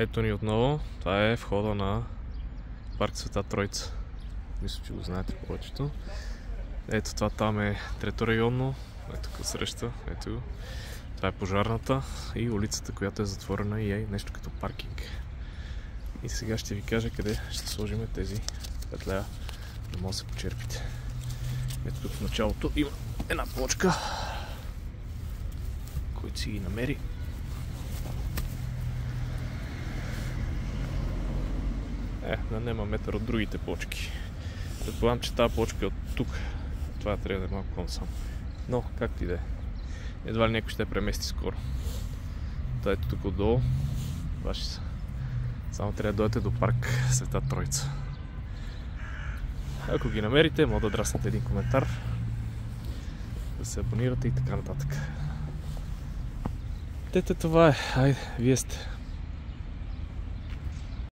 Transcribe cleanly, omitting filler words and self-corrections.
Ето ни отново. Това е входа на парк Света Троица. Мисля, че го знаете повечето. Ето това там е трето районно. Ето тук среща. Ето. Това е пожарната и улицата, която е затворена и е нещо като паркинг. И сега ще ви кажа къде ще сложим тези петлея, да може да се почерпите. Ето тук в началото има една плочка, който си ги намери. Да нема метър от другите плочки. Предполагам, че тази плочка е от тук. Това трябва да е малко по-насам. Но, както и да е. Едва ли някой ще я премести скоро. Та ето тук отдолу. Ваши са. Само трябва да дойдете до парк Света Троица. Ако ги намерите, може да драснете един коментар, да се абонирате и така нататък. Тете, това е. Айде, вие сте.